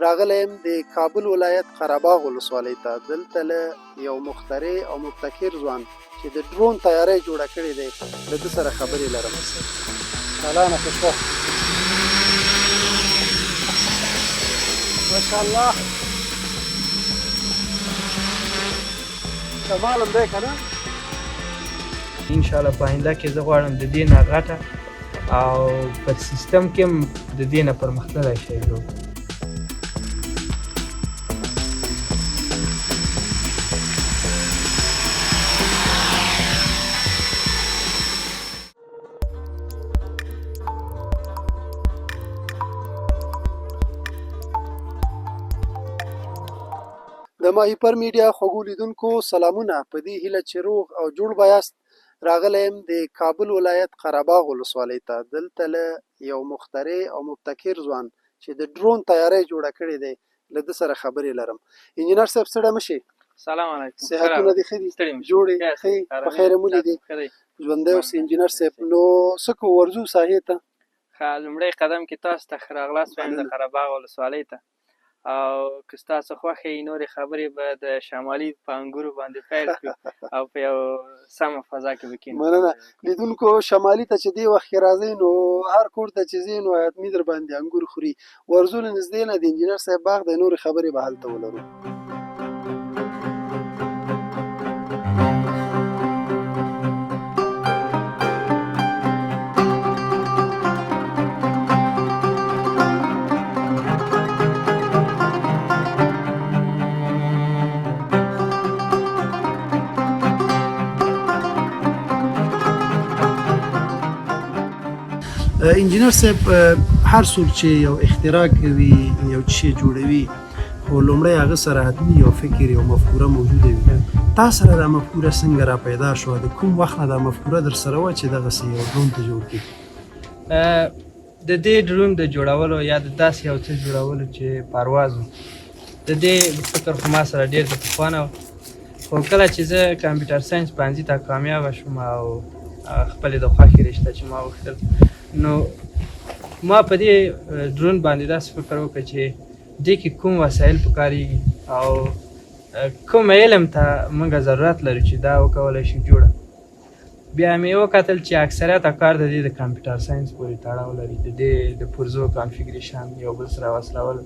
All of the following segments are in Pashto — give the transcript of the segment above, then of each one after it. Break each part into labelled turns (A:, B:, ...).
A: راغلی یم د کابل ولایت قره باغ ولسوالۍ ته. دلته له یو مخترع او مبتکر ځوان چې د ډرون تیارۍ جوړه کړې دی له ده سره خبرې لرم. سلام خوشبخ. ماشاءالله کمال هم دی که نه؟
B: انشاءالله په آینده کې زه غواړم د دې نه غټه او په سیستم کې هم د دې نه پرمختللی شی جوړ.
A: د ماهیپر میډیا خوږو لیدونکو سلامونه. په دې هیله چې روغ او جوړ به یاست. راغلی یم د کابل ولایت قره باغ ولسوالۍ ته. دلته له یو مخترع او مبتکر ځوان چې د ډرون تیارۍ جوړه کړې دی له ده سره خبرې لرم. انجینر صاحب ستړی مه شې.
B: سلام علیکم.
A: صحتونه دې ښه دي؟ جوړې ښه یې؟ په خیر مو لیدې؟ ژوندی اوسې انجینر صاحب. نو څه کوو، ورځو ساحې ته؟
B: لومړی قدم کې تاسو ته ښه راغلاست وایم د قره باغ ولسوالۍ ته، او که ستاسو خوښه وي نورې خبرې به د شمالي په انګورو باندې پیل کړو او په یو سمه فضا کې به کېنو.
A: مننه. لیدونکو شمالي ته چې دې وخت کې راځئ نو هر کور ته چې ځئ نو حتمي در باندې انګور خوري. ورځو له نږدې نه د انجینر صاحب باغ دی، نورې خبرې به هلته ولرو. انجینر صاحب، هر څوک چې یو اختراع کوي، یو شی جوړوي، خو لومړی هغه سره حتمي یو فکر، یو مفکوره موجوده وي. تا سره دا مفکوره څنګه را پیدا شوه؟ د کوم وخت نه دا مفکوره در سره وه چې دغسې یو ډرون ته جوړ کړي؟
B: د دې ډرون د جوړولو یا د داسې یو څه جوړولو چې پرواز و، د دې فکر خو ما سره ډېر د پخوا نه و. خو کله چې زه کمپیوټر ساینس پوهنځي ته کامیابه شوم او خپلې د خوښې رشته چې ما غوښتل، نو ما په دې ډرون باندې داسې فکر وکړ چې دې کې کوم وسایل پکارېږي او کوم علم ته موږ ضرورت لرو چې دا وکولی شو جوړه. بیا مې وکتل چې اکثریته کار د دې د کمپیوټر ساینس پورې تړاو لري، د دې د پرزو کانفیګریشن، یو بل سره وصلول،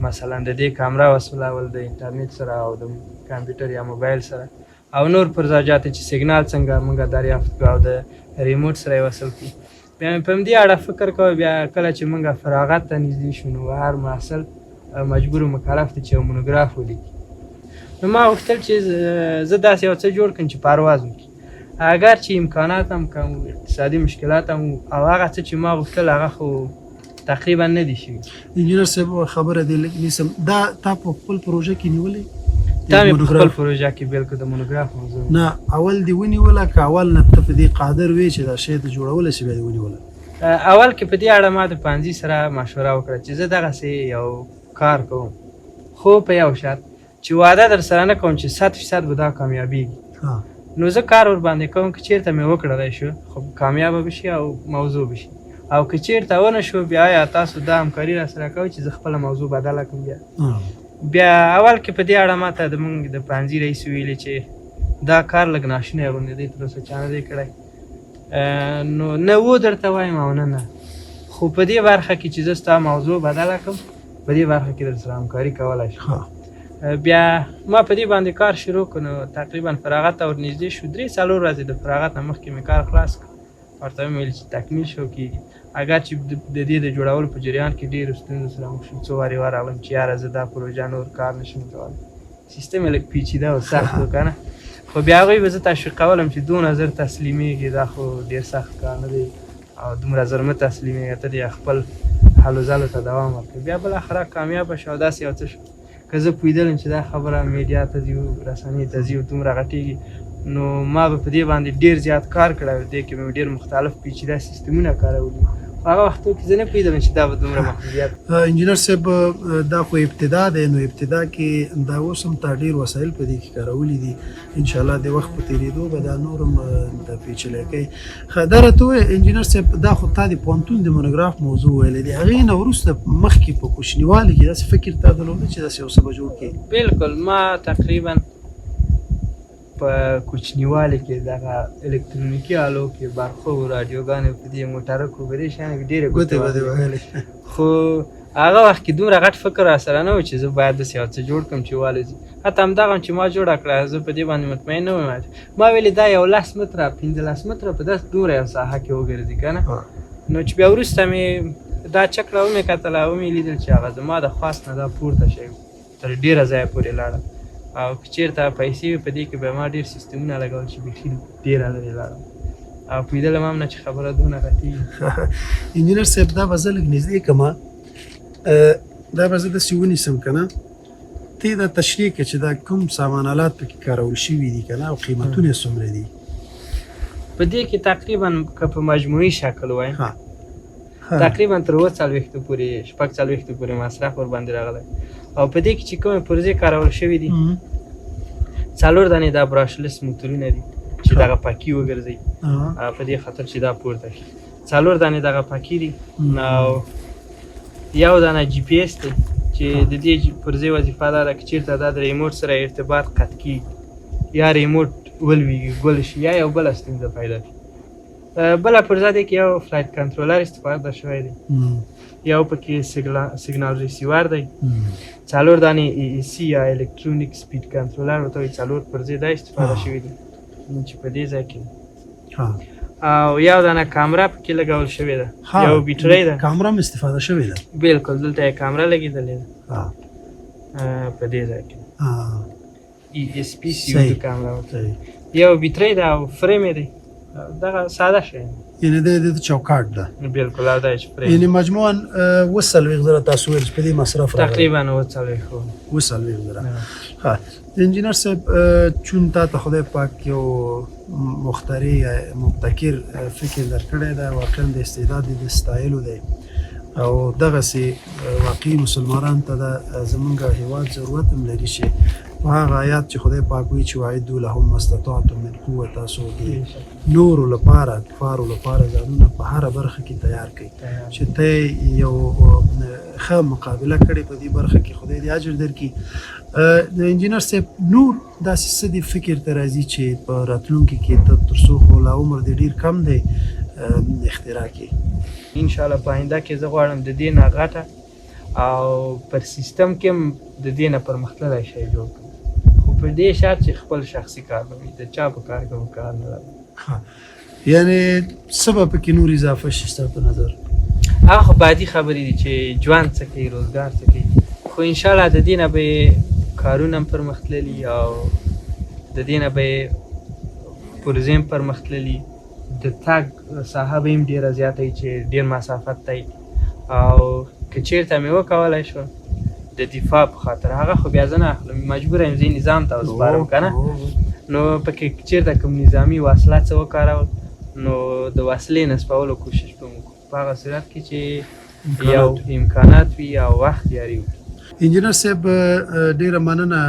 B: مثلا د دې کامره وصلول د انټرنیټ سره او د کمپیوټر یا موبایل سره، او نور پرزاجات چې سیګنال څنګه موږ دریافت کړو او د ریموټ سره یې وصل کړو. بیا مې په همدې اړه فکر کوه. بیا کله چې موږ فراغت ته نږدې شو نو هر محصل مجبور و مکلف دی چې یو مونوګراف ولیکي. نو ما غوښتل چې زه داسې یو څه جوړ کړم چې پرواز وکړي، اگر چې امکانات هم کم، اقتصادي مشکلات هم، او هغه څه چې ما غوښتل هغه خو تقریبا نه دي شوي.
A: انجینر صاحب خبره دې لږ نیسم، دا تا په خپل پروژه کې نیولې؟
B: دا مې په خپل پروژه کې بالکل د مونوګراف موضوع.
A: نه اول دې ونیوله که اول نه ته په دې قادر وې چې دا شی ته جوړولی شي بیا دې ونیوله؟
B: اول کې په دې اړه ما د پوهنځي سره مشوره وکړه چې زه دغسې یو کار کوم، خو په یو شرط چې وعده در سره نه کوم چې 100% به دا کامیابېږي. نو زه کار ورباندې کوم که چېرته مې وکړلی شو خو کامیابه به شي او موضوع به شي، او که چېرته ونه شو بیا یا تاسو دا همکاري را سره کوئ چې زه خپله موضوع بدله کړم. بیا اول کې په دې اړه ما ته زموږ د پوهنځي رئیس ویلي چې دا کار لږ ناشونی غوندې دی، تر اوسه چا نه دی کړی. نو نه و درته وایم او نه، خو په دې برخه کې چې زه ستا موضوع بدله کړم، په دې برخه کې در سره همکاري کولی شم. بیا ما په دې باندې کار شروع کړ. نو تقریبا فراغت ته ورنږدې شو، 3-4 ورځې د فراغت نه مخکې مې کار خلاص کړ. ورته مې ویل چې تکمیل شو کېږي، اگر چې د دې د جوړولو په جریان کې ډېرو ستونزو سره مخ شوم. څو وارې ورغلم چې یاره زه دا پروژه نور کار نشم کولی، سیستم یې لږ پیچیده او سخت و که نه. خو بیا هغوی به زه تشویقولم چې 2000 تسلیمېږي، دا خو ډېر سخت کار نه دی او دومره زر مه تسلیمېږه، ته دې خپل هلو ځلو ته دوام ورکړه. بیا بالاخره کامیابه شو او داسې یو څه شو. که زه پوهېدلم چې دا خبره میډیا ته ځي، رسنۍ ته ځي او دومره غټېږي، نو ما به په دې باندې ډېر زیات کار کړی و. دې کې مې ډېر مختلف پیچیده سیستمونه کارولي، هغه وختو کې زه نه پوهېدم چې دا به دومره محدودیت.
A: انجینر صاحب دا خو ابتدا دی، نو ابتدا کې دا اوس هم تا ډېر وسایل په دې کې کارولي دي، انشاءالله د وخت په تېرېدو به دا نور هم د پیچلی کوي. ښه دا راته ووایه انجینر صاحب، دا خو تا د پوهنتون د مونوګراف موضوع ویلی دی، هغې نه وروسته مخکې په کوچنیوالي کې داسې فکر تا درلوده چې داسې یو څه به جوړ کړې؟
B: بالکل، ما تقریبا په کوچنیوالي کې دغه الکترونیکي آلو کې برخو راډیوګانې په دې موټرکو په دې شیانو کې ډېرې ګوتې
A: به دې وهلې،
B: خو هغه وخت کې دومره غټ فکر راسره نه و چې زه باید داسې یو څه جوړ کړم چې والوځي. حتی همدغه چې ما جوړه کړه زه په دې باندې مطمئن نه وم. ما ویلې دا 10 متره 15 متره په داسې دومره یو ساحه کې وګرځي که نه. نو چې بیا وروسته مې دا چکړه ومې کتله او ومې لیدل چې هغه زما د خواست نه دا پورته شوی تر ډېره ځایه پورې لاړه، او که چېرته پیسې وي په دې کې به ما ډېر سیستمونه لګول چې بیخي ډېره لرې لاړم او پوهېدلم هم نه چې خبره دونه غټېږي.
A: انجینر صاحب دا به زه لږ نږدې کړمه، دا به زه داسې ونیسم که نه، ته دا تشریح کړه چې دا کوم سامان آلات پکې کارول شوي دي که نه، او قیمتونه یې څومره دي؟
B: په دې کې تقریبا که په مجموعي شکل وایم تقریبا تر 40 پورې 40 پورې مصرف ورباندې راغلی، او په دې کې چې کومې پرزې کارول شوي دي 4 دانې دا براشلس موتورونه دي چې دغه پاکي وګرځي په دې خاطر چې دا پورته شي. 4 دانې دغه پاکي دي، او یو دانه جی پی ایس دی چې د دې پرزې وظیفه دا ده که چېرته دا د ریموټ سره ارتباط قطع کېږي یا ریموټ ولویږي ګل شي یا یو بله ستونزه پیدا شي. بله پرزه دی کې یو فلایټ کنټرولر استفاده شوی دی، یو پکې سیګنال ریسیور دی، 4 دانې ای ای سی یا الکترونیک سپیډ کنټرولر ورته وایي، 4 پرزې دا استفاده شوي دي چې په دې ځای کې، او یو دانه کامره پکې لګول شوې ده، یو بیټرۍ ده.
A: کامره هم استفاده شوې ده؟
B: بالکل، دلته یې کامره لګېدلې ده په دې ځای کې، ای اس پی سی کامره ورته یو بیټرۍ ده او فریم یې دی دغه ساده شی،
A: یعنې د چوکاټ ده.
B: بالکل، او دا چې فریم،
A: یعنې مجموعاً 40,000 تاسو ویل چې په دې مصرف راغلی؟
B: تقریبا 40,000.
A: ها انجینر صاحب، چون تا ته خدای پاک یو مخترع یا مبتکر فکر درکړی دی، واقعا د استعداد د ستایلو دی، او دغسې واقعي مسلمانانو ته د زمونږ هیواد ضرورت هم لري چې په هغه آیات چې خدای پاک وایي چې واعدوا لهم ما استطعتم من قوه، تاسو د نورو لپاره کفارو لپاره ځانونه په هره برخه کې تیار کړئ چې ته یو ښه مقابله کړې په دې برخه کې، خدای دې اجر درکړي. د انجینر صاحب نور داسې څه دې فکر ته راځي چې په راتلونکي کې ته تر څو خو لا عمر دې ډېر کم دی اختراع کړې؟
B: انشاءالله په آینده کې زه غواړم د دې نه غټه او پر سیستم کې هم د دې نه پرمختللی شی جوړ کړم، خو په دې شرط چې خپل شخصي کار به وي، د چا په کار کې به کار نه لرم.
A: یعنې څه به پکې نور اضافه شي ستا په نظر؟
B: هغه خو بعدي خبرې دي چې ژوند څه کوي، روزګار څه کوي، خو انشاءالله د دې نه به کارونه هم پرمختللي او د دې نه به پروژې هم پرمختللي، د تګ ساحه به هم ډېره زیاته وي چې ډېر مسافت دی، او که چېرته مې وکولی شو د دفاع په خاطر هغه خو بیا زه نه اخلم، مجبوره یم زه نظام ته وسپارم که نه، نو پکې چېرته کوم نظامي وسله څه وکارول نو د وسلې نصبولو کوشش به مو په هغه صورت کې چې یو امکانات وي او وخت یاري وي.
A: انجینر صاحب ډېره مننه،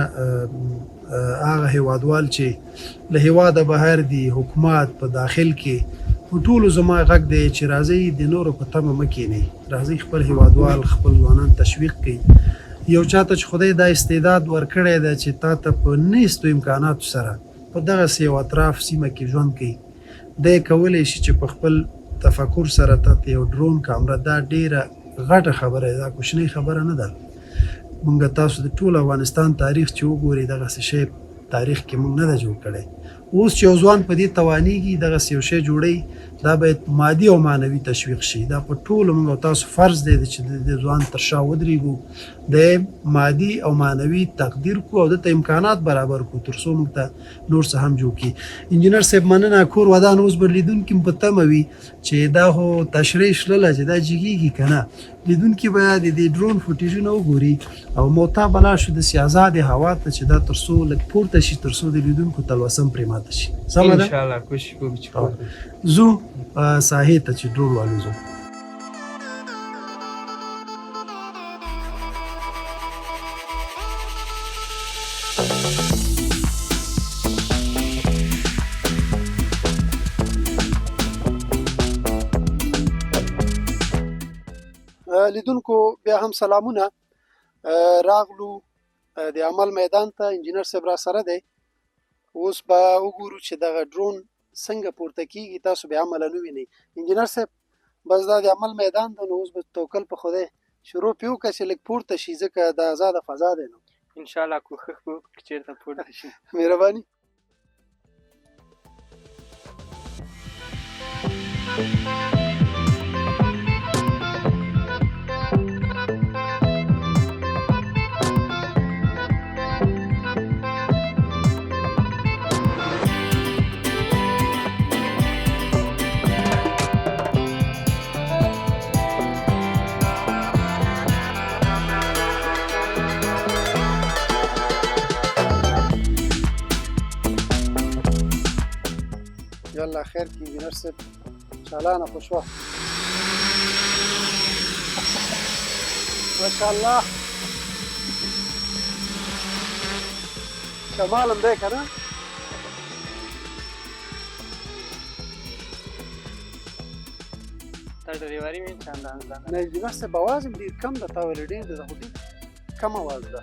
A: هغه هیوادوال چې له هیواده بهر دي، حکومت په داخل کې، په ټولو زما غږ دی چې راځئ د نورو په تمه مه کښېنئ، راځئ خپل هیوادوال خپل ځوانان تشویق کړئ. یو چاته چې خدای دا استعداد ورکړی دی چې تا ته په نیستو امکاناتو سره په دغسې یو اطراف سیمه کې ژوند کوي، دی کولی شي چې په خپل تفکر سره تا ته یو ډرون کامره، دا ډېره غټه خبره ده، دا کوچنۍ خبره نه ده. مونږ تاسو د ټول افغانستان تاریخ چې وګورئ دغسې شی تاریخ کې مونږ نه ده جوړ کړی. اوس چې یو ځوان په دې توانېږي دغسې یو شی جوړوي، دا باید مادي او معنوي تشویق شي. دا په ټولو مونږ او تاسو فرض دی چې د ځوان تر شا ودرېږو، د مادي او معنوي تقدیر کو او دته امکانات برابر کو تر څو موږ ته نور څه هم جوړ کړي. انجینر صاحب مننه، کور ودان اوس به لیدونکي په تمه وي چې دا خو تشریح شلله چې دا جګېږي که نه، لیدونکي به د دې ډرون فوټیجونه وګوري او موتا بلا شو داسې ازادې هوا ته چې دا تر څو لږ پورته شي تر څو د لیدونکو تلوسه هم پرې ماته شي. سمه ده؟
B: انشاءالله کوشش کوو چې
A: ځو ساحې ته چې ډرون والوځو. لیدونکو بیا هم سلامونه. راغلو د عمل میدان ته. انجینر صاحب را سره دی. اوس به وګورو چې دغه ډرون څنګه پورته کیږي. تاسو بیا عمله نه وینئ. انجینر صاحب بس دا د عمل میدان دی، نو اوس به توکل په خدای شروع پې وکړه چې لږ پورته شي، ځکه د آزاده فضا دی. نو
B: انشاءالله کوښښ به وکړو چې چېرته پورته شي.
A: مهرباني. یالله خیر کی انجینر صاحب، چالانه خوشوخت. ماشاءالله کمال هم دی که نه؟
B: تا ډریوري مې چندان زده
A: نه انجینر صاحب اواز هم ډېر کم ده. تا ویل ډېر دی، خو ډېر کم اواز ده.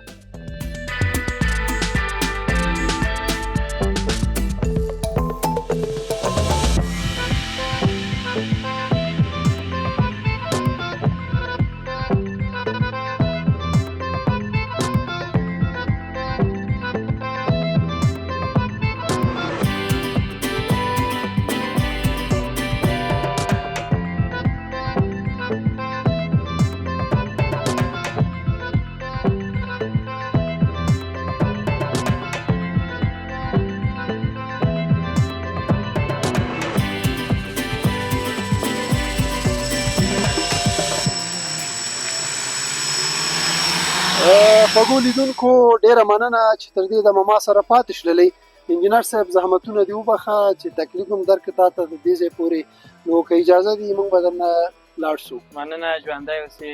A: خوږو لیدونکو ډېره مننه چې تر دې دمه ما سره پاتې شولئ. انجینر صاحب زحمتونه دې وبخښه چې تکلیف هم درکړه تا ته د دې ځای پورې. نو که اجازه دي موږ به درنه لاړ شو.
B: مننه، ژوندی اوسې.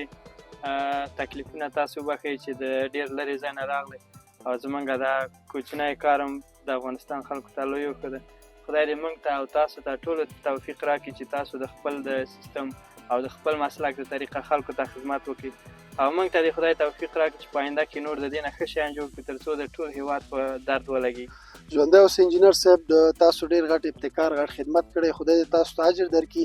B: تکلیفونه تاسو وبښئ چې د ډېر لرې ځای نه راغلی، او زموږ دا کوچنی کار هم د افغانستان خلکو ته لوی وښوده. خدای دې موږ ته او تاسو ته ټولو توفیق راکړي چې تاسو د خپل د سیستم او د خپل مسلک د طریقه خلکو ته خدمت وکړي، او موږ ته دې خدای توفیق راکړي چې په آینده کې نور د دې نه ښه شیان جوړ کړي تر څو د ټول هېواد په درد ولګي.
A: ژوندی اوسه انجینر صاحب، د تاسو ډېر غټ ابتکار، غټ خدمت کړی. خدای دې تاسو ته اجر درکړي.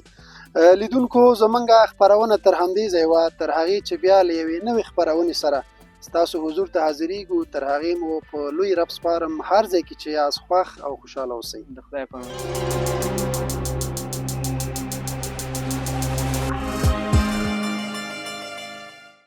A: لیدونکو زموږ خپرونه تر همدې ځای وه، تر هغې چې بیا له یوې نوې خپرونې سره ستاسو حضور ته حاضرېږو. تر هغې مو په لوی رب سپارم، هر ځای کې چې یاست خوښ او خوشحاله اوسئ.
B: د خدای په امان.